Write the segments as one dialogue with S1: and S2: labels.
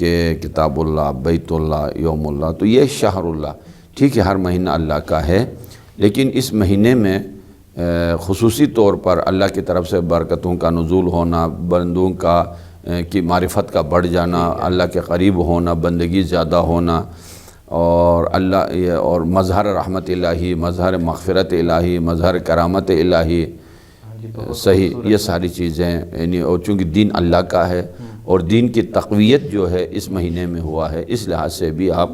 S1: کہ کتاب اللہ، بیت اللہ، یوم اللہ، تو یہ شہر اللہ، ٹھیک ہے ہر مہینہ اللہ کا ہے، لیکن اس مہینے میں خصوصی طور پر اللہ کی طرف سے برکتوں کا نزول ہونا، بندوں کی معرفت کا بڑھ جانا، اللہ کے قریب ہونا، بندگی زیادہ ہونا، اور اور مظہر رحمت الہی، مظہر مغفرت الہی، مظہر کرامت الہی، صحیح، یہ ساری چیزیں یعنی، اور چونکہ دین اللہ کا ہے اور دین کی تقویت جو ہے اس مہینے میں ہوا ہے، اس لحاظ سے بھی آپ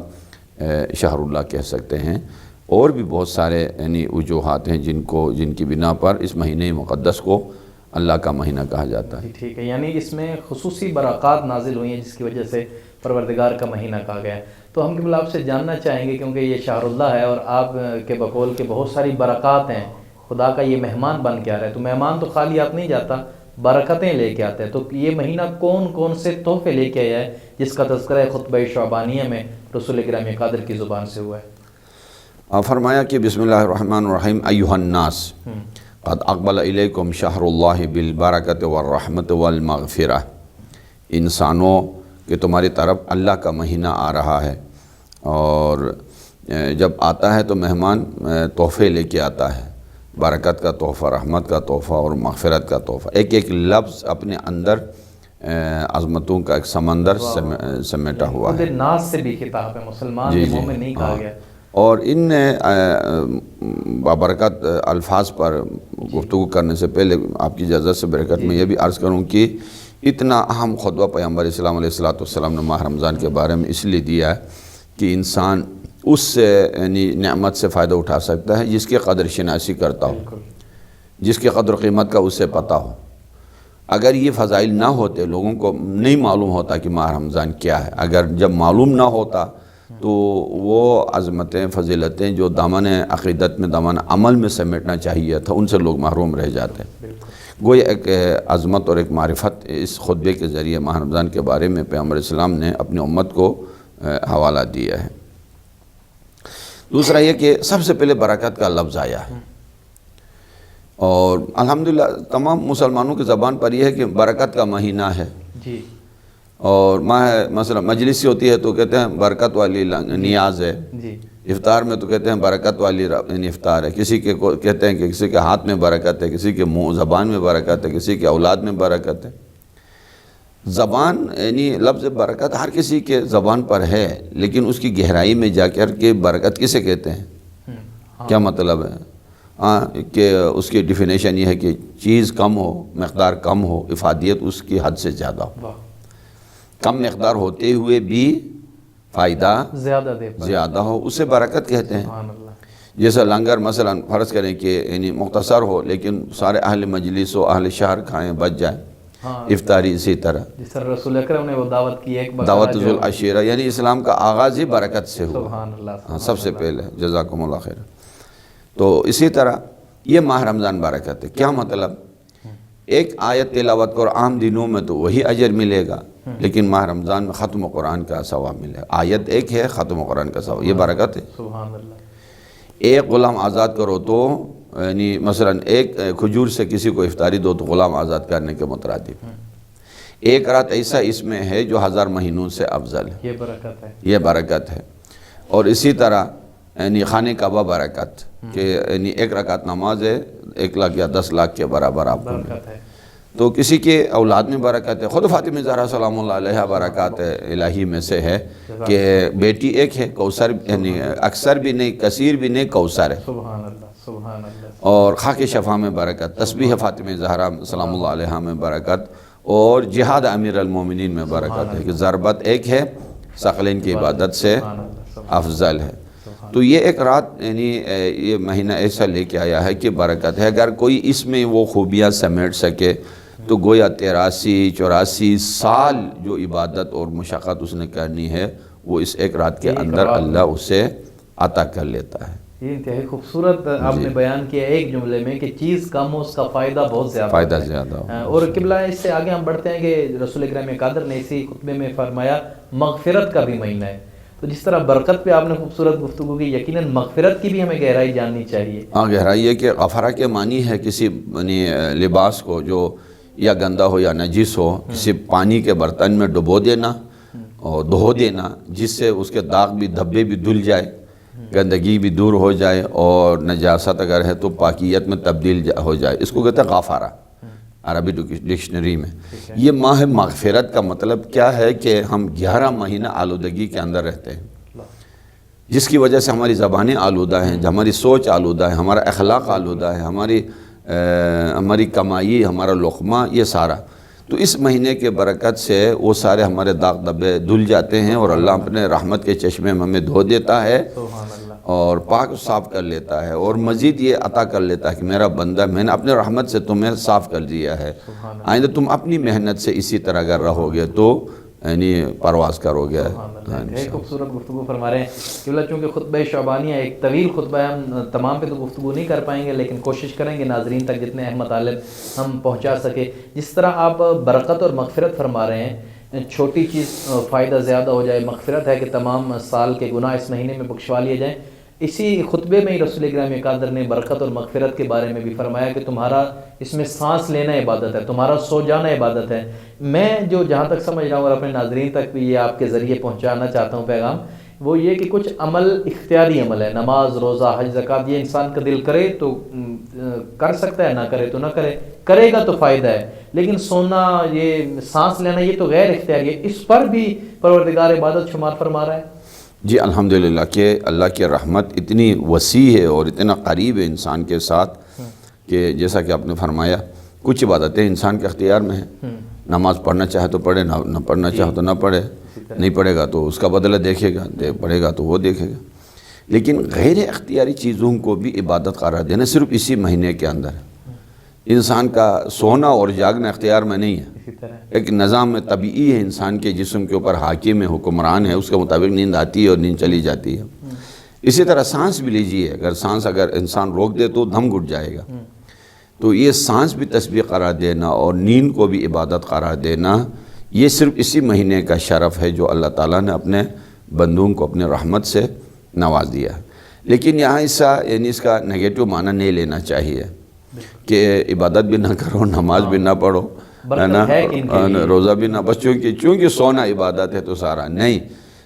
S1: شہر اللہ کہہ سکتے ہیں۔ اور بھی بہت سارے یعنی وجوہات ہیں جن کی بنا پر اس مہینے مقدس کو اللہ کا مہینہ کہا جاتا ہے۔
S2: ٹھیک ہے، یعنی اس میں خصوصی برکات نازل ہوئی ہیں جس کی وجہ سے پروردگار کا مہینہ کہا گیا ہے۔ تو ہم قبلہ آپ سے جاننا چاہیں گے، کیونکہ یہ شہر اللہ ہے اور آپ کے بقول کے بہت ساری برکات ہیں، خدا کا یہ مہمان بن کے آ رہا ہے، تو مہمان تو خالی آپ نہیں جاتا، برکتیں لے کے آتے ہیں۔ تو یہ مہینہ کون کون سے تحفے لے کے آیا ہے جس کا تذکرہ خطبہ شعبانیہ میں رسول اکرم قادر کی زبان سے ہوا ہے؟
S1: فرمایا کہ بسم اللہ الرحمن الرحیم، ایھا الناس قد اقبل الیکم شہر اللہ بالبرکۃ والرحمت والمغفرہ، انسانوں کہ تمہاری طرف اللہ کا مہینہ آ رہا ہے، اور جب آتا ہے تو مہمان تحفے لے کے آتا ہے، برکت کا تحفہ، رحمت کا تحفہ اور مغفرت کا تحفہ، ایک ایک لفظ اپنے اندر عظمتوں کا ایک سمندر سمیٹا ہوا ہے۔
S2: ناس سے بھی خطاب ہے، مسلمان مومن نہیں کہا گیا۔
S1: اور ان بابرکت الفاظ پر گفتگو کرنے سے پہلے آپ کی اجازت سے برکت میں یہ بھی عرض کروں کہ اتنا اہم خطبہ پیغمبر اسلام علیہ السلام نے ماہ رمضان کے بارے میں اس لیے دیا ہے کہ انسان اس سے یعنی نعمت سے فائدہ اٹھا سکتا ہے جس کی قدر شناسی کرتا ہو، جس کی قدر قیمت کا اسے پتہ ہو۔ اگر یہ فضائل نہ ہوتے، لوگوں کو نہیں معلوم ہوتا کہ ماہ رمضان کیا ہے، اگر جب معلوم نہ ہوتا تو وہ عظمتیں، فضیلتیں جو دامن عقیدت میں، دامن عمل میں سمیٹنا چاہیے تھا، ان سے لوگ محروم رہ جاتے ہیں۔ گویا ایک عظمت اور ایک معرفت اس خطبے کے ذریعے ماہ رمضان کے بارے میں پیغمبر اسلام نے اپنی امت کو حوالہ دیا ہے۔ دوسرا یہ کہ سب سے پہلے برکت کا لفظ آیا ہے، اور الحمدللہ تمام مسلمانوں کی زبان پر یہ ہے کہ برکت کا مہینہ ہے
S2: جی، اور
S1: مثلا مجلس ہوتی ہے تو کہتے ہیں برکت والی نیاز ہے،
S2: جی،
S1: افطار میں تو کہتے ہیں برکت والی افطار ہے، کسی کے کہتے ہیں کہ کسی کے ہاتھ میں برکت ہے، کسی کے منہ زبان میں برکت ہے، کسی کے اولاد میں برکت ہے۔ زبان یعنی لفظ برکت ہر کسی کے زبان پر ہے، لیکن اس کی گہرائی میں جا کر کے برکت کسے کہتے ہیں، کیا مطلب ہے، کہ اس کی ڈیفینیشن یہ ہے کہ چیز کم ہو، مقدار کم ہو، افادیت اس کی حد سے زیادہ ہو، کم مقدار ہوتے ہوئے بھی فائدہ زیادہ ہو، اسے برکت کہتے ہیں۔ جیسا لنگر مثلا فرض کریں کہ یعنی مختصر ہو لیکن سارے اہل مجلس و اہل شہر کھائیں بچ جائیں، افطاری اسی طرح
S2: جس طرح رسول اکرم نے وہ دعوت کی، ایک
S1: دعوت ذو العشیرہ، یعنی اسلام کا آغاز ہی برکت سے ہوا، سب سے پہلے، جزاکم اللہ خیر۔ تو اسی طرح یہ ماہ رمضان برکت ہے، کیا مطلب، ایک آیت تلاوت کو عام دنوں میں تو وہی اجر ملے گا، لیکن ماہ رمضان میں ختم قرآن کا ثواب ملے گا۔ آیت ایک ہے، ختم قرآن کا ثواب، یہ برکت ہے۔
S2: سبحان اللہ۔ ایک
S1: غلام آزاد کرو تو یعنی مثلا ایک کھجور سے کسی کو افطاری دو تو غلام آزاد کرنے کے مترادف، ایک رات ایسا اس میں ہے جو 1000 مہینوں سے افضل ہے،
S2: یہ برکت ہے،
S1: یہ برکت ہے۔ اور اسی طرح یعنی خانہ کعبہ برکت، کہ یعنی ایک رکعت نماز ہے 1 لاکھ یا 10 لاکھ کے برابر آپ کو
S2: برکت ہے۔
S1: تو کسی کے اولاد میں برکت ہے، خود فاطمہ زہرا سلام اللہ علیہ برکات الہی میں سے ہے کہ بیٹی ایک ہے، کوثر یعنی اکثر بھی نہیں، کثیر بھی نہیں، کوثر ہے۔
S2: سبحان اللہ، سبحان اللہ۔
S1: اور خاک شفا میں برکت، تسبیح فاطمہ زہرا سلام اللہ علیہ میں برکت، اور جہاد امیر المومنین میں برکت ہے کہ ضربت ایک ہے، ثقلین کی عبادت سے افضل ہے۔ تو یہ ایک رات یعنی یہ مہینہ ایسا لے کے آیا ہے کہ برکت ہے۔ اگر کوئی اس میں وہ خوبیاں سمیٹ سکے تو گویا 83-84 سال جو عبادت اور مشقت اس نے کرنی ہے وہ اس ایک رات کے اندر اللہ اسے عطا کر لیتا ہے۔
S2: یہ انتہائی خوبصورت آپ نے بیان کیا ایک جملے میں کہ چیز کم ہو، اس کا فائدہ بہت زیادہ ہو۔ اور قبلہ اس سے آگے ہم بڑھتے ہیں کہ رسول اکرم قادر نے اسی خطبے میں فرمایا مغفرت کا بھی مہینہ ہے۔ تو جس طرح برکت پہ آپ نے خوبصورت گفتگو کی، یقیناً مغفرت کی بھی ہمیں گہرائی جاننی چاہیے۔
S1: ہاں، گہرائی ہے کہ غفرہ کے معنی ہے کسی یعنی لباس کو جو یا گندہ ہو یا نجس ہو، کسی پانی کے برتن میں ڈبو دینا اور دھو دینا، جس سے اس کے داغ بھی دھبے بھی دھل جائے، گندگی بھی دور ہو جائے، اور نجاست اگر ہے تو پاکیت میں تبدیل ہو جائے. اس کو کہتے ہیں غافارہ عربی ڈکشنری میں. یہ ماہ مغفرت کا مطلب کیا ہے کہ ہم 11 مہینہ آلودگی کے اندر رہتے ہیں، جس کی وجہ سے ہماری زبانیں آلودہ ہیں، ہماری سوچ آلودہ ہے، ہمارا اخلاق آلودہ ہے، ہماری کمائی، ہمارا لقمہ، یہ سارا. تو اس مہینے کے برکت سے وہ سارے ہمارے داغ دھبے دھل جاتے ہیں، اور اللہ اپنے رحمت کے چشمے میں ہمیں دھو دیتا ہے اور پاک صاف کر لیتا ہے، اور مزید یہ عطا کر لیتا ہے کہ میرا بندہ، میں نے اپنے رحمت سے تمہیں صاف کر دیا ہے، آئندہ تم اپنی محنت سے اسی طرح اگر رہو گے تو یعنی پرواز کرو گے.
S2: ایک خوبصورت گفتگو فرما رہے ہیں کہ چونکہ خطبہ شعبانیہ ایک طویل خطبہ ہے، ہم تمام پہ تو گفتگو نہیں کر پائیں گے، لیکن کوشش کریں گے ناظرین تک جتنے اہم مطالب ہم پہنچا سکے. جس طرح آپ برکت اور مغفرت فرما رہے ہیں، چھوٹی چیز فائدہ زیادہ ہو جائے، مغفرت ہے کہ تمام سال کے گناہ اس مہینے میں بخشوا لیے جائیں. اسی خطبے میں ہی رسول اکرم قادر نے برکت اور مغفرت کے بارے میں بھی فرمایا کہ تمہارا اس میں سانس لینا عبادت ہے، تمہارا سو جانا عبادت ہے. میں جہاں تک سمجھ رہا ہوں اور اپنے ناظرین تک بھی یہ آپ کے ذریعے پہنچانا چاہتا ہوں پیغام، وہ یہ کہ کچھ عمل اختیاری عمل ہے، نماز، روزہ، حج، زکوٰۃ، یہ انسان کا دل کرے تو کر سکتا ہے، نہ کرے تو نہ کرے، کرے گا تو فائدہ ہے. لیکن سونا، یہ سانس لینا، یہ تو غیر اختیاری ہے، اس پر بھی پروردگار عبادت شمار فرما رہا ہے.
S1: جی الحمدللہ کہ اللہ کی رحمت اتنی وسیع ہے اور اتنا قریب ہے انسان کے ساتھ کہ جیسا کہ آپ نے فرمایا کچھ عبادتیں انسان کے اختیار میں ہیں. نماز پڑھنا چاہے تو پڑھے، نہ پڑھنا چاہے تو نہ پڑھے، نہیں پڑھے گا تو اس کا بدلہ دیکھے گا، پڑھے گا تو وہ دیکھے گا. لیکن غیر اختیاری چیزوں کو بھی عبادت قرار دینا صرف اسی مہینے کے اندر ہے. انسان کا سونا اور جاگنا اختیار میں نہیں ہے، ایک نظام میں طبیعی ہے، انسان کے جسم کے اوپر حاکم ہے، حکمران ہے، اس کے مطابق نیند آتی ہے اور نیند چلی جاتی ہے. اسی طرح سانس بھی لیجیے، اگر انسان روک دے تو دم گھٹ جائے گا. تو یہ سانس بھی تسبیح قرار دینا اور نیند کو بھی عبادت قرار دینا، یہ صرف اسی مہینے کا شرف ہے جو اللہ تعالیٰ نے اپنے بندوں کو اپنے رحمت سے نواز دیا ہے. لیکن یہاں اس کا نگیٹو معنی نہیں لینا چاہیے کہ عبادت بھی نہ کرو، نماز بھی نہ پڑھو، ہے نا، روزہ بھی نہ، بس چونکہ سونا عبادت ہے تو سارا نہیں.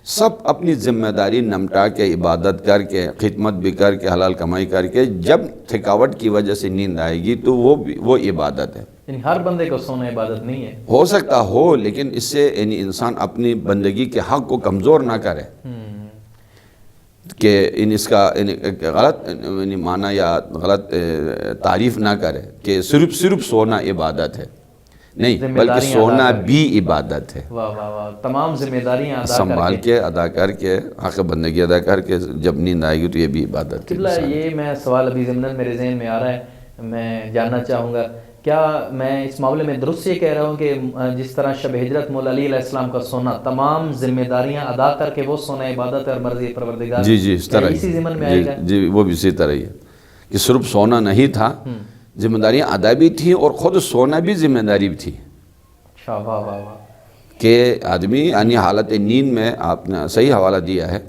S1: سب اپنی ذمہ داری نمٹا کے عبادت کر کے، خدمت بھی کر کے، حلال کمائی کر کے، جب تھکاوٹ کی وجہ سے نیند آئے گی تو وہ عبادت ہے.
S2: یعنی ہر بندے کو سونا عبادت نہیں ہے،
S1: ہو سکتا ہو، لیکن اس سے یعنی انسان اپنی بندگی کے حق کو کمزور نہ کرے کہ اس کا غلط معنی یا غلط تعریف نہ کرے کہ صرف سونا عبادت ہے. نہیں، بلکہ سونا بھی عبادت ہے.
S2: واہ واہ واہ، تمام ذمہ داریاں ادا
S1: سنبھال کے ادا کر کے، حق بندگی ادا کر کے جب نیند آئے گی تو یہ بھی عبادت ہے.
S2: قبلہ یہ میں سوال ابھی ضمناً میرے ذہن میں آ رہا ہے، میں جاننا چاہوں گا، کیا میں اس معاملے میں درست یہ کہہ رہا ہوں کہ جس طرح شب ہجرت مولا علی علیہ السلام کا سونا تمام ذمہ داریاں ادا کر کے وہ سونا عبادت ہے اور مرضی پروردگار،
S1: جی اس طرح
S2: اسی ضمن میں آئے گا؟
S1: جی وہ بھی اسی طرح ہی ہے کہ صرف سونا نہیں تھا، ذمہ داریاں ادا بھی تھیں اور خود سونا بھی ذمہ داری بھی تھی.
S2: واہ واہ واہ،
S1: کہ آدمی یعنی حالت نیند میں، آپ نے صحیح حوالہ دیا ہے،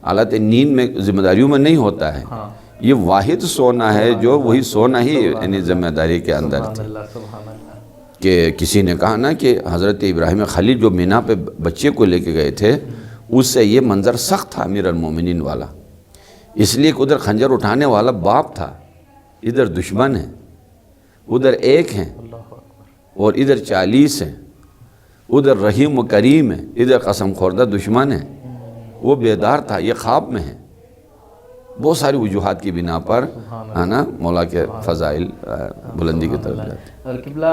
S1: حالت نیند میں ذمہ داریوں میں نہیں ہوتا ہے. یہ واحد سونا ہے جو وہی سونا ہی یعنی ذمہ داری کے اندر تھی. کہ کسی نے کہا نا کہ حضرت ابراہیم خلیل جو مینا پہ بچے کو لے کے گئے تھے، اس سے یہ منظر سخت تھا امیر المومنین والا، اس لیے کہ ادھر خنجر اٹھانے والا باپ تھا، ادھر دشمن ہے، ادھر ایک ہیں اور ادھر 40 ہیں، ادھر رحیم و کریم ہے، ادھر قسم خوردہ دشمن ہے. وہ بیدار تھا، یہ خواب میں ہے. بہت ساری وجوہات کی بنا پر ہے نا مولا کے فضائل بلندی کی طرف جاتے.
S2: اور قبلہ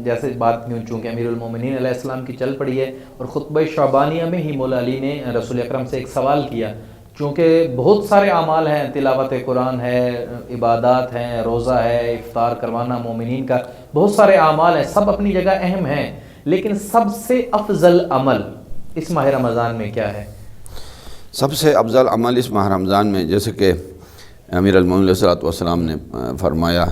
S2: جیسے بات چونکہ امیر المومنین علیہ السلام کی چل پڑی ہے اور خطبہ شعبانیہ میں ہی مولا علی نے رسول اکرم سے ایک سوال کیا، چونکہ بہت سارے اعمال ہیں، تلاوت قرآن ہے، عبادات ہیں، روزہ ہے، افطار کروانا مومنین کا، بہت سارے اعمال ہیں، سب اپنی جگہ اہم ہیں، لیکن سب سے افضل عمل اس ماہ رمضان میں کیا ہے؟
S1: سب سے افضل عمل اس ماہ رمضان میں، جیسے کہ امیر المومنین علیہ السلام نے فرمایا،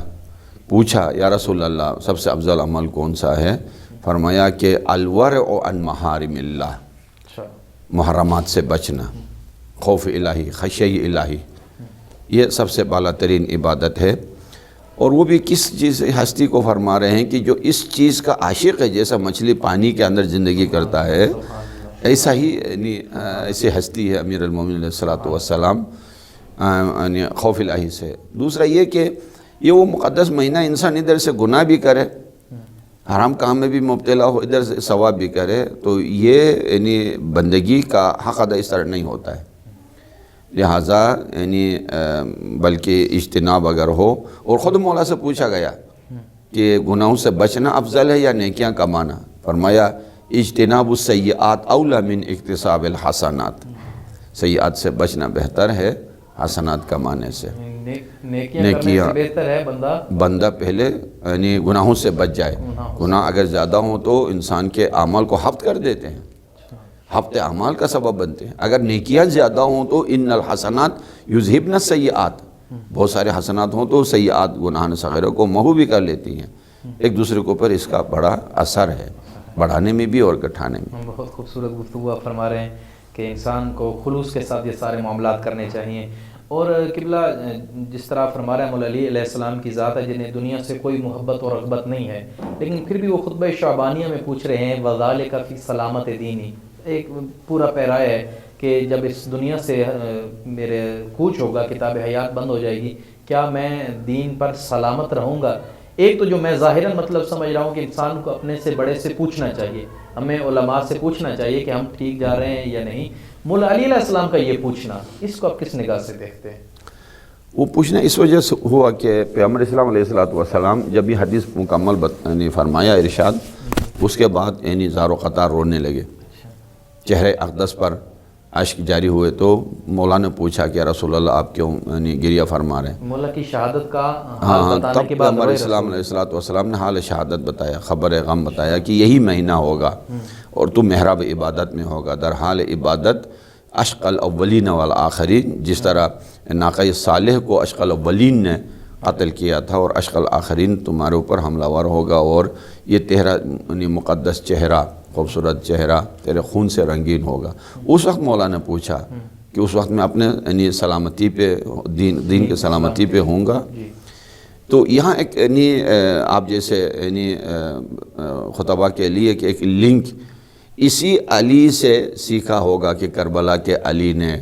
S1: پوچھا یا رسول اللہ سب سے افضل عمل کون سا ہے؟ فرمایا کہ الورع عن محارم اللہ، محرمات سے بچنا، خوف الہی، خشیہ الہی، یہ سب سے بالا ترین عبادت ہے. اور وہ بھی کس چیز ہستی کو فرما رہے ہیں کہ جو اس چیز کا عاشق ہے، جیسا مچھلی پانی کے اندر زندگی کرتا ہے، ایسا ہی یعنی ایسی ہستی ہے امیر المومنین علیہ الصلوۃ والسلام یعنی خوف الہی سے۔ دوسرا یہ کہ یہ وہ مقدس مہینہ انسان ادھر سے گناہ بھی کرے، حرام کام میں بھی مبتلا ہو، ادھر سے ثواب بھی کرے، تو یہ یعنی بندگی کا حق ادا اس طرح نہیں ہوتا ہے۔ لہٰذا یعنی بلکہ اجتناب اگر ہو، اور خود مولا سے پوچھا گیا کہ گناہوں سے بچنا افضل ہے یا نیکیاں کمانا، فرمایا اجتناب السیئات اولا من اکتساب الحسنات، سیئات سے بچنا بہتر ہے حسنات کمانے سے۔
S2: نیکیاں کرنے سے بہتر ہے
S1: بندہ پہلے یعنی گناہوں سے بچ جائے۔ گناہ اگر زیادہ ہوں تو انسان کے اعمال کو حبط کر دیتے ہیں، حبط اعمال کا سبب بنتے ہیں۔ اگر نیکیاں زیادہ ہوں تو ان الحسنات یذہبن السیئات، بہت سارے حسنات ہوں تو سیئات گناہ صغیرہ کو محو بھی کر لیتی ہیں۔ ایک دوسرے کے اوپر اس کا بڑا اثر ہے، بڑھانے میں بھی اور گھٹانے میں۔
S2: بہت خوبصورت گفتگو آپ فرما رہے ہیں کہ انسان کو خلوص کے ساتھ یہ سارے معاملات کرنے چاہیے۔ اور قبلہ جس طرح فرما رہے ہیں مولا علی علیہ السلام کی ذات ہے جنہیں دنیا سے کوئی محبت اور رغبت نہیں ہے، لیکن پھر بھی وہ خطبہ شعبانیہ میں پوچھ رہے ہیں وَذَلِكَ فِي سلامت دینی، ایک پورا پیرا ہے کہ جب اس دنیا سے میرے کوچ ہوگا، کتاب حیات بند ہو جائے گی، کیا میں دین پر سلامت رہوں گا؟ ایک تو جو میں ظاہراً مطلب سمجھ رہا ہوں کہ انسان کو اپنے سے بڑے سے پوچھنا چاہیے، ہمیں علماء سے پوچھنا چاہیے کہ ہم ٹھیک جا رہے ہیں یا نہیں۔ مولا علی علیہ السلام کا یہ پوچھنا، اس کو آپ کس نگاہ سے دیکھتے ہیں؟
S1: وہ پوچھنا اس وجہ سے ہوا کہ پیغمبر اسلام علیہ السلام جب یہ حدیث مکمل یعنی فرمایا ارشاد، اس کے بعد یعنی زار و قطار رونے لگے، چہرے اقدس پر اشک جاری ہوئے، تو مولا نے پوچھا کہ رسول اللہ آپ کیوں یعنی گریہ فرما رہے ہیں؟
S2: مولا کی شہادت کا حال بتانے کے بعد
S1: پیغمبر اسلام علیہ السلام نے حال شہادت بتایا، خبر غم بتایا کہ یہی مہینہ ہوگا اور تو محراب عبادت میں ہوگا، در حال عبادت اشق الاولین والآخرین، جس طرح ناقہ صالح کو اشق الاولین نے قتل کیا تھا اور اشق الآخرین تمہارے اوپر حملہ ور ہوگا، اور یہ تیرا یعنی مقدس چہرہ، خوبصورت چہرہ تیرے خون سے رنگین ہوگا۔ اس وقت مولا نے پوچھا کہ اس وقت میں اپنے یعنی سلامتی پہ دین کے سلامتی پہ ہوں گا۔ تو یہاں ایک یعنی آپ جیسے یعنی خطبہ کے لیے کہ ایک لنک اسی علی سے سیکھا ہوگا کہ کربلا کے علی نے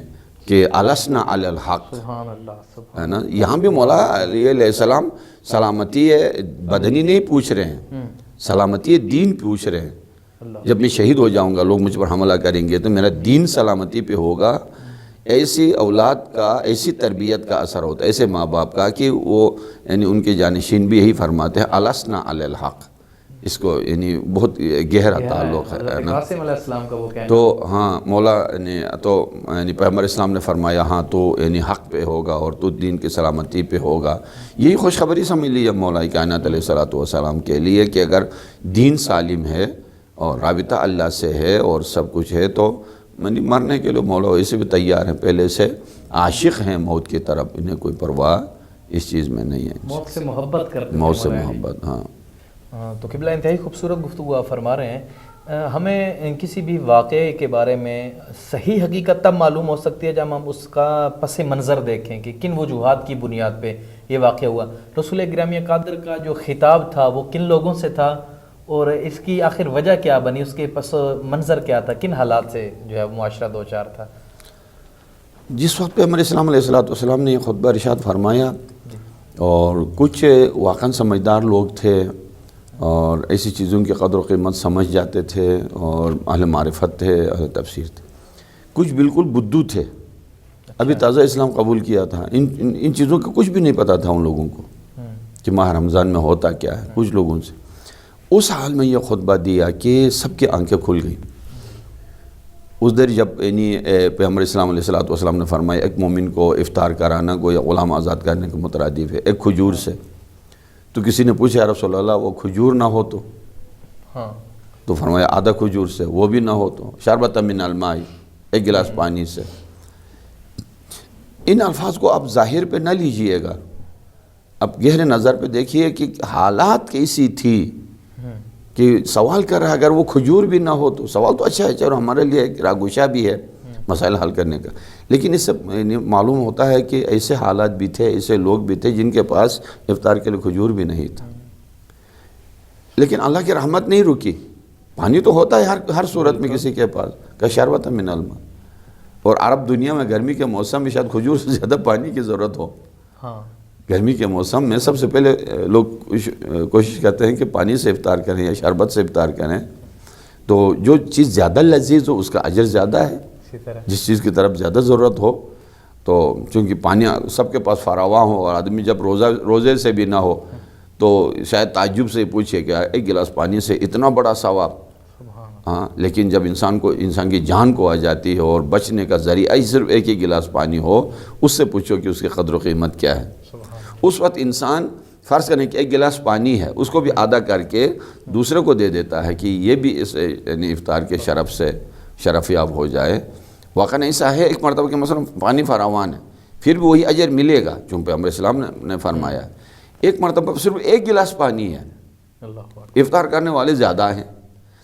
S1: کہ السنا علی الحق،
S2: سبحان اللہ،
S1: ہے نا۔ یہاں بھی مولا علی علیہ السلام سلامتی بدنی نہیں پوچھ رہے ہیں، سلامتی دین پوچھ رہے ہیں۔ جب میں شہید ہو جاؤں گا، لوگ مجھ پر حملہ کریں گے تو میرا دین سلامتی پہ ہوگا۔ ایسی اولاد کا، ایسی تربیت کا اثر ہوتا ہے، ایسے ماں باپ کا کہ وہ یعنی ان کے جانشین بھی یہی فرماتے ہیں السنا علی الحق۔ اس کو یعنی بہت گہرا تعلق ہے نا۔
S2: قاسم علیہ السلام کا وہ کہنا
S1: تو ہاں مولا نے تو یعنی پیغمبر اسلام نے فرمایا ہاں تو یعنی حق پہ ہوگا اور تو دین کی سلامتی پہ ہوگا۔ یہی خوشخبری سمجھ لی ہے مولا کائنات علیہ السلام کے لیے کہ اگر دین سالم ہے اور رابطہ اللہ سے ہے اور سب کچھ ہے تو مرنے کے لیے مولا ویسے بھی تیار ہیں، پہلے سے عاشق ہیں موت کی طرف، انہیں کوئی پرواہ اس چیز میں نہیں ہے،
S2: موت سے محبت کرتے ہیں،
S1: موت سے محبت۔ ہاں
S2: تو قبلہ انتہائی خوبصورت گفتگو آپ فرما رہے ہیں۔ ہمیں کسی بھی واقعے کے بارے میں صحیح حقیقت تب معلوم ہو سکتی ہے جب ہم اس کا پس منظر دیکھیں کہ کن وجوہات کی بنیاد پہ یہ واقعہ ہوا۔ رسول گرامی قادر کا جو خطاب تھا وہ کن لوگوں سے تھا اور اس کی آخر وجہ کیا بنی، اس کے پس منظر کیا تھا، کن حالات سے جو ہے معاشرہ دو چار تھا؟
S1: جس وقت پہ ہمارے اسلام علیہ السلام نے یہ خطبہ ارشاد فرمایا اور کچھ واقعاً سمجھدار لوگ تھے اور ایسی چیزوں کی قدر و قیمت سمجھ جاتے تھے اور اہل معرفت تھے، اہل تفسیر تھے، کچھ بالکل بدو تھے، ابھی تازہ اسلام قبول کیا تھا، ان چیزوں کا کچھ بھی نہیں پتہ تھا ان لوگوں کو کہ ماہ رمضان میں ہوتا کیا ہے۔ کچھ لوگوں سے اس حال میں یہ خطبہ دیا کہ سب کی آنکھیں کھل گئیں۔ اس دیر جب یعنی پیغمبر اسلام علیہ السلام نے فرمایا ایک مومن کو افطار کرانا گویا غلام آزاد کرنے کے مترادف ہے، ایک کھجور سے۔ تو کسی نے پوچھا یا رسول اللہ وہ کھجور نہ ہو تو فرمایا آدھا کھجور سے، وہ بھی نہ ہو تو شربۃ من الماء، ایک گلاس پانی سے۔ ان الفاظ کو آپ ظاہر پہ نہ لیجئے گا، اب گہرے نظر پہ دیکھیے کہ حالات کیسی تھی کہ سوال کر رہا ہے اگر وہ کھجور بھی نہ ہو تو سوال تو اچھا ہے، چلو ہمارے لیے ایک راگوشہ بھی ہے مسائل حل کرنے کا، لیکن اس سے معلوم ہوتا ہے کہ ایسے حالات بھی تھے، ایسے لوگ بھی تھے جن کے پاس افطار کے لیے کھجور بھی نہیں تھا، لیکن اللہ کی رحمت نہیں رکی، پانی تو ہوتا ہے ہر صورت میں کسی کے پاس، کا شربت من الماء. اور عرب دنیا میں گرمی کے موسم میں شاید کھجور سے زیادہ پانی کی ضرورت ہو.
S2: ہاں
S1: گرمی کے موسم میں سب سے پہلے لوگ کوشش کرتے ہیں کہ پانی سے افطار کریں یا شربت سے افطار کریں. تو جو چیز زیادہ لذیذ ہو اس کا اجر زیادہ ہے،
S2: اسی طرح
S1: جس چیز کی طرف زیادہ ضرورت ہو. تو چونکہ پانی سب کے پاس فراواں ہو اور آدمی جب روزے سے بھی نہ ہو تو شاید تعجب سے پوچھے کہ ایک گلاس پانی سے اتنا بڑا ثواب. ہاں لیکن جب انسان کی جان کو آ جاتی ہے اور بچنے کا ذریعہ صرف ایک ہی گلاس پانی ہو، اس سے پوچھو کہ اس کی قدر و قیمت کیا ہے. اس وقت انسان فرض کریں کہ ایک گلاس پانی ہے، اس کو بھی آدھا کر کے دوسرے کو دے دیتا ہے کہ یہ بھی اس یعنی افطار کے شرف سے شرف یاب ہو جائے. واقعاً ایسا ہے ایک مرتبہ کہ مثلا پانی فراوان ہے پھر بھی وہی اجر ملے گا چونکہ پیغمبر اسلام نے فرمایا. ایک مرتبہ صرف ایک گلاس پانی ہے، افطار کرنے والے زیادہ ہیں،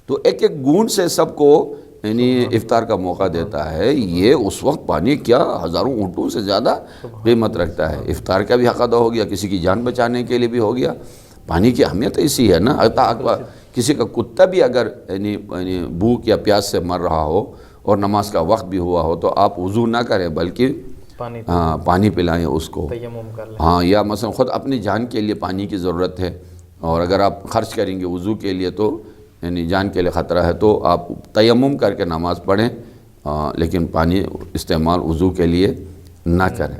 S1: تو ایک ایک گھونٹ سے سب کو یعنی افطار کا موقع دیتا ہے. یہ اس وقت پانی کیا ہزاروں اونٹوں سے زیادہ قیمت رکھتا ہے. افطار کا بھی حق ادا ہو گیا، کسی کی جان بچانے کے لیے بھی ہو گیا. پانی کی اہمیت ایسی ہے نا. کسی کا کتا بھی اگر یعنی بھوک یا پیاس سے مر رہا ہو اور نماز کا وقت بھی ہوا ہو تو آپ وضو نہ کریں بلکہ پانی پلائیں اس کو. ہاں یا مثلا خود اپنی جان کے لیے پانی کی ضرورت ہے اور اگر آپ خرچ کریں گے وضو کے لیے تو یعنی جان کے لیے خطرہ ہے تو آپ تیمم کر کے نماز پڑھیں لیکن پانی استعمال وضو کے لیے نہ کریں.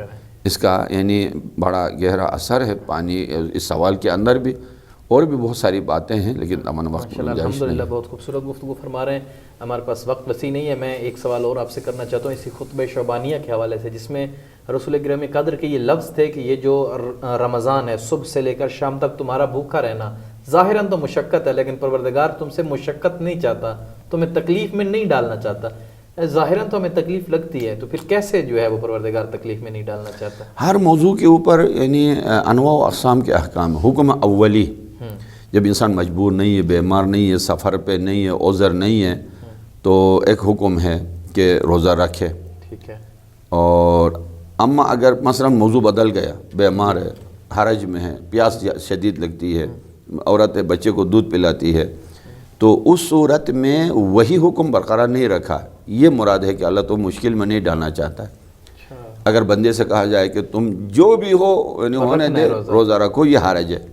S1: اس کا یعنی بڑا گہرا اثر ہے پانی اس سوال کے اندر بھی. اور بھی بہت ساری باتیں ہیں لیکن امن وقت میں
S2: الحمدللہ بہت خوبصورت گفتگو فرما رہے ہیں. ہمارے پاس وقت وسیع نہیں ہے. میں ایک سوال اور آپ سے کرنا چاہتا ہوں اسی خطبہ شعبانیہ کے حوالے سے، جس میں رسول گرامی قدر کے یہ لفظ تھے کہ یہ جو رمضان ہے صبح سے لے کر شام تک تمہارا بھوکا رہنا ظاہراً تو مشقت ہے، لیکن پروردگار تم سے مشقت نہیں چاہتا، تمہیں تکلیف میں نہیں ڈالنا چاہتا. ظاہراً تو ہمیں تکلیف لگتی ہے، تو پھر کیسے جو ہے وہ پروردگار تکلیف میں نہیں ڈالنا چاہتا؟
S1: ہر موضوع کے اوپر یعنی انواع و اقسام کے احکام. حکم اولی جب انسان مجبور نہیں ہے، بیمار نہیں ہے، سفر پہ نہیں ہے، عذر نہیں ہے تو ایک حکم ہے کہ روزہ رکھے.
S2: ٹھیک ہے.
S1: اور اما اگر مثلا موضوع بدل گیا، بیمار ہے، حرج میں ہے، پیاس شدید لگتی ہے، عورت بچے کو دودھ پلاتی ہے، تو اس صورت میں وہی حکم برقرار نہیں رکھا. یہ مراد ہے کہ اللہ تو مشکل میں نہیں ڈالنا چاہتا ہے. اگر بندے سے کہا جائے کہ تم جو بھی ہو ہونے دے روزہ رکھو، یہ حرج ہے.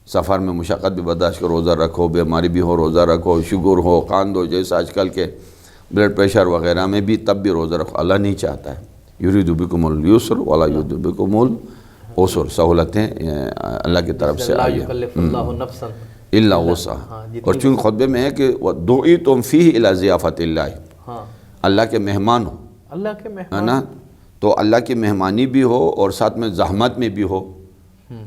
S1: سفر میں مشقت بھی برداشت کرو، روزہ رکھو، بیماری بھی ہو روزہ رکھو، شوگر ہو، قند ہو، جیسا آج کل کے بلڈ پریشر وغیرہ میں بھی تب بھی روزہ رکھو. اللہ نہیں چاہتا ہے. یرید بکم الیسر ولا یرید بکم العسر. سہولتیں اللہ کی طرف سے آئی ہیں الا وسعہا. اور چونکہ خطبے میں ہے کہ دعیتم فیہ الی ضیافت اللہ، اللہ کے مہمان ہو،
S2: اللہ کے
S1: ہے نا. تو اللہ کی مہمانی بھی ہو اور ساتھ میں زحمت میں بھی ہو،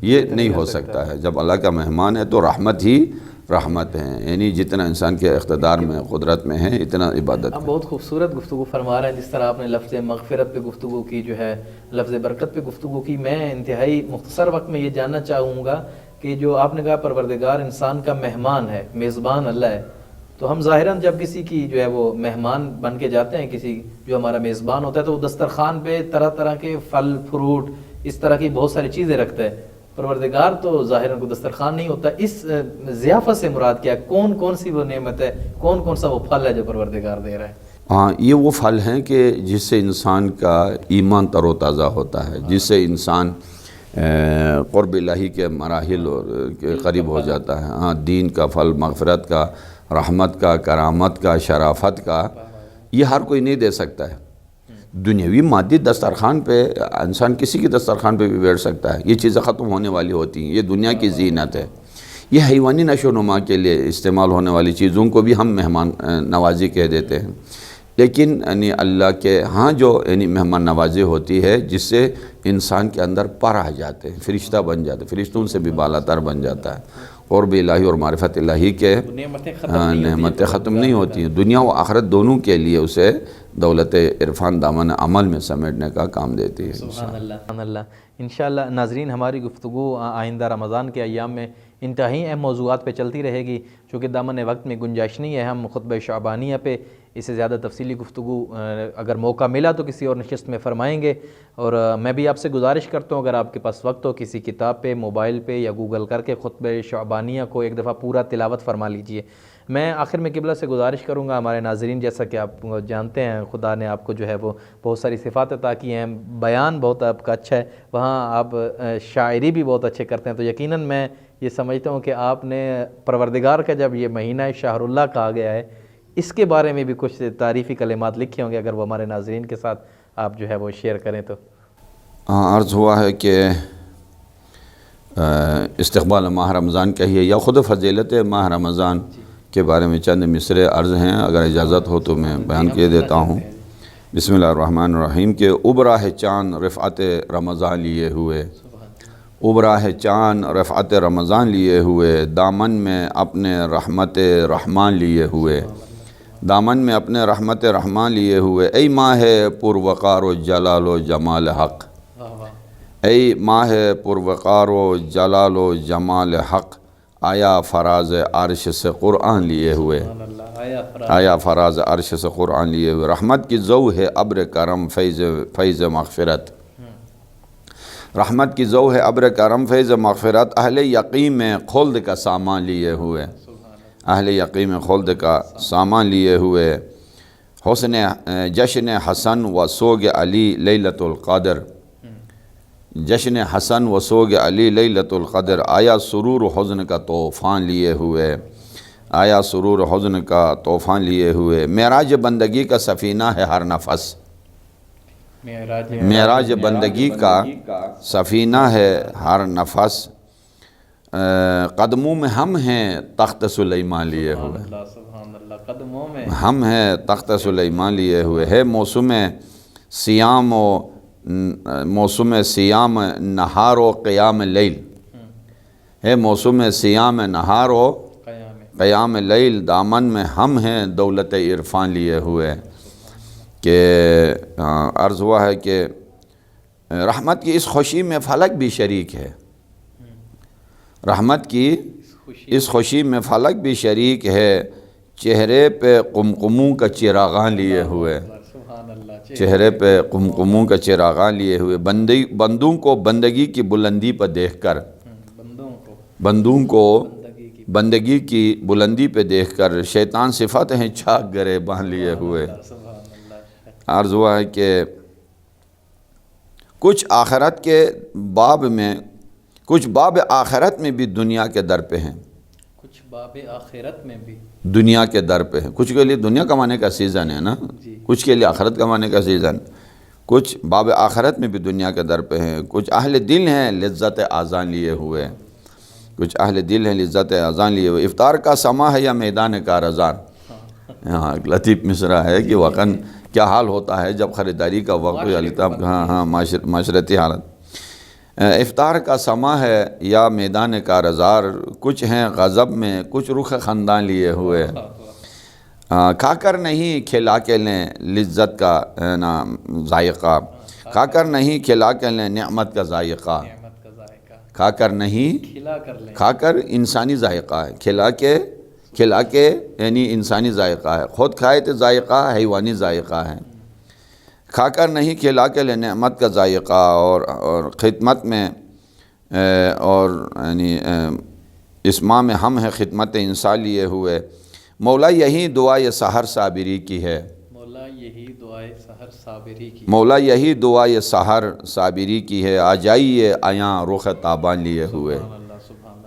S1: یہ نہیں ہو سکتا ہے. جب اللہ کا مہمان ہے تو رحمت ہی رحمت ہے. یعنی جتنا انسان کے اقتدار میں قدرت میں ہے اتنا عبادت.
S2: اب بہت خوبصورت گفتگو فرما رہے ہیں. جس طرح آپ نے لفظ مغفرت پہ گفتگو کی، جو ہے لفظ برکت پہ گفتگو کی، میں انتہائی مختصر وقت میں یہ جاننا چاہوں گا کہ جو آپ نے کہا پروردگار انسان کا مہمان ہے، میزبان اللہ ہے، تو ہم ظاہراً جب کسی کی جو ہے وہ مہمان بن کے جاتے ہیں، کسی جو ہمارا میزبان ہوتا ہے تو وہ دسترخوان پہ طرح طرح کے پھل فروٹ اس طرح کی بہت ساری چیزیں رکھتا ہے. پروردگار تو ظاہراً کو دسترخوان نہیں ہوتا. اس ضیافت سے مراد کیا ہے؟ کون کون سی وہ نعمت ہے، کون کون سا وہ پھل ہے جو پروردگار دے رہا ہے؟
S1: ہاں یہ وہ پھل ہیں کہ جس سے انسان کا ایمان تر و تازہ ہوتا ہے، جس سے انسان قرب الہی کے مراحل کے قریب ہو جاتا ہے. ہاں دین کا پھل، مغفرت کا، رحمت کا، کرامت کا، شرافت کا، یہ ہر کوئی نہیں دے سکتا ہے. دنیاوی مادی دسترخوان پہ انسان کسی کی دسترخوان پہ بھی بیٹھ سکتا ہے. یہ چیزیں ختم ہونے والی ہوتی ہیں، یہ دنیا کی زینت ہے. یہ حیوانی نشو و نما کے لیے استعمال ہونے والی چیزوں کو بھی ہم مہمان نوازی کہہ دیتے ہیں. لیکن یعنی اللہ کے ہاں جو یعنی مہمان نوازی ہوتی ہے جس سے انسان کے اندر پر آ جاتے ہیں، فرشتہ بن جاتے ہیں، فرشتوں سے بھی بالا تر بن جاتا ہے. قرب الہی اور معرفت الہی کے نعمتیں ختم نہیں ہوتی ہیں. دنیا و آخرت دونوں کے لیے اسے دولت عرفان دامن عمل میں سمیٹنے کا کام دیتی ہے.
S2: سبحان اللہ سبحان اللہ. انشاءاللہ ناظرین ہماری گفتگو آئندہ رمضان کے ایام میں انتہائی اہم موضوعات پہ چلتی رہے گی. چونکہ دامن وقت میں گنجائش نہیں ہے، ہم خطبہ شعبانیہ پہ اس سے زیادہ تفصیلی گفتگو اگر موقع ملا تو کسی اور نشست میں فرمائیں گے. اور میں بھی آپ سے گزارش کرتا ہوں اگر آپ کے پاس وقت ہو کسی کتاب پہ، موبائل پہ یا گوگل کر کے خطبہ شعبانیہ کو ایک دفعہ پورا تلاوت فرما لیجئے. میں آخر میں قبلہ سے گزارش کروں گا ہمارے ناظرین، جیسا کہ آپ جانتے ہیں خدا نے آپ کو جو ہے وہ بہت ساری صفات عطا کی ہیں، بیان بہت آپ کا اچھا ہے، وہاں آپ شاعری بھی بہت اچھے کرتے ہیں، تو یقیناً میں یہ سمجھتا ہوں کہ آپ نے پروردگار کا جب یہ مہینہ شہر اللہ کہا گیا ہے، اس کے بارے میں بھی کچھ تعریفی کلمات لکھے ہوں گے، اگر وہ ہمارے ناظرین کے ساتھ آپ جو ہے وہ شیئر کریں تو۔
S1: عرض ہوا ہے کہ استقبال ماہ رمضان کہیے یا خود فضیلت ماہ رمضان کے بارے میں چند مصرے عرض ہیں، اگر اجازت ہو تو میں بیان کیے دیتا ہوں۔ بسم اللہ الرحمن الرحیم کہ ابرا ہے چاند رفعت رمضان لیے ہوئے، ابرا ہے چاند رفعت رمضان لیے ہوئے، دامن میں اپنے رحمت رحمان لیے ہوئے، دامن میں اپنے رحمت رحمان لیے ہوئے، ای ماہ پروقار و جلال و جمال حق، ای ماہ پروقار و جلال و جمال حق، آیا فراز عرش سے قرآن لیے ہوئے، آیا فراز عرش سے قرآن لیے ہوئے، رحمت کی ضو ہے ابر کرم فیض مغفرت، رحمت کی ضو ہے ابر کرم فیض مغفرت، اہل یقین میں خلد کا سامان لیے ہوئے، اہل یقین میں خلد کا سامان لیے ہوئے، حسن جشن حسن و سوگ علی لیلۃ القدر، جشن حسن و سوگ علی لیلۃ القدر، آیا سرور و حزن کا طوفان لیے ہوئے، آیا سرور و حزن کا طوفان لیے ہوئے، معراج بندگی کا سفینہ ہے ہر نفس، معراج بندگی کا سفینہ ہے ہر نفس، قدموں میں ہم ہیں تخت سلیمان لیے ہوئے،
S2: قدموں میں
S1: ہم ہیں تخت سلیمان لیے ہوئے، ہے موسم سیام و موسم سیام نہار و قیام لیل، ہے موسم سیام نہار و قیام لیل، دامن میں ہم ہیں دولت عرفان لیے ہوئے، کہ عرض ہوا ہے کہ رحمت کی اس خوشی میں فلک بھی شریک ہے، رحمت کی اس خوشی میں فلک بھی شریک ہے، چہرے پہ قمقموں کا چراغاں لیے ہوئے، چہرے پہ قمقموں کا چراغاں لیے ہوئے، بندوں کو بندگی کی بلندی پر دیکھ کر، بندوں کو بندگی کی بلندی پہ دیکھ کر، شیطان صفت ہیں چھاک گرے باندھ لیے ہوئے، عرض ہوا ہے کہ کچھ آخرت کے باب میں، کچھ باب آخرت میں بھی دنیا کے در پہ ہیں،
S2: کچھ باب آخرت میں بھی
S1: دنیا کے در پہ ہیں، کچھ کے لیے دنیا کمانے کا سیزن ہے نا، کچھ کے لیے آخرت کمانے کا سیزن، کچھ باب آخرت میں بھی دنیا کے در پہ ہیں، کچھ اہل دل ہیں لذت آذان لیے ہوئے، کچھ اہل دل ہیں لذت آذان لیے ہوئے، افطار کا سما ہے یا میدان کارزار، یہاں ایک لطیف مصرع ہے کہ وقن کیا حال ہوتا ہے جب خریداری کا وقت ہو، معاشرتی حالت، افطار کا سما ہے یا میدان کارزار، کچھ ہیں غضب میں کچھ رخ خندان لیے ہوئے، کھا کر نہیں کھلا کے لیں لذت کا ذائقہ، کھا کر نہیں کھلا کے لیں نعمت کا ذائقہ، کھا کر نہیں کھا کر انسانی ذائقہ ہے، کھلا کے یعنی انسانی ذائقہ ہے، خود کھائے تو ذائقہ حیوانی ذائقہ ہے، کھا کر نہیں کھلا کے لیں نعمت کا ذائقہ، اور خدمت میں اور یعنی اسماء میں ہم ہیں خدمت انسان لیے ہوئے، مولا یہی دعائے سحر صابری کی ہے،
S2: مولا یہی دعائے سحر صابری کی،
S1: مولا یہی دعائے سحر صابری کی ہے، آ جائیے آیاں رخ تابان لیے ہوئے،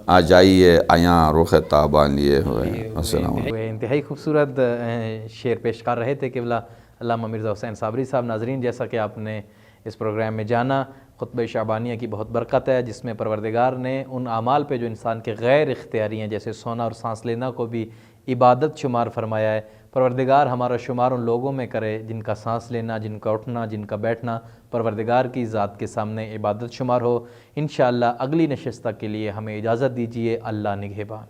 S1: آ جائیے آیاں رخ تابان لیے ہوئے۔ السلام علیکم۔
S2: انتہائی خوبصورت شعر پیش کر رہے تھے قبلہ علامہ مرزا حسین صابری صاحب۔ ناظرین، جیسا کہ آپ نے اس پروگرام میں جانا، خطبہ شعبانیہ کی بہت برکت ہے، جس میں پروردگار نے ان اعمال پہ جو انسان کے غیر اختیاری ہیں، جیسے سونا اور سانس لینا کو بھی عبادت شمار فرمایا ہے۔ پروردگار ہمارا شمار ان لوگوں میں کرے جن کا سانس لینا، جن کا اٹھنا، جن کا بیٹھنا پروردگار کی ذات کے سامنے عبادت شمار ہو۔ انشاءاللہ اگلی نشست کے لیے ہمیں اجازت دیجیے۔ اللہ نگہبان۔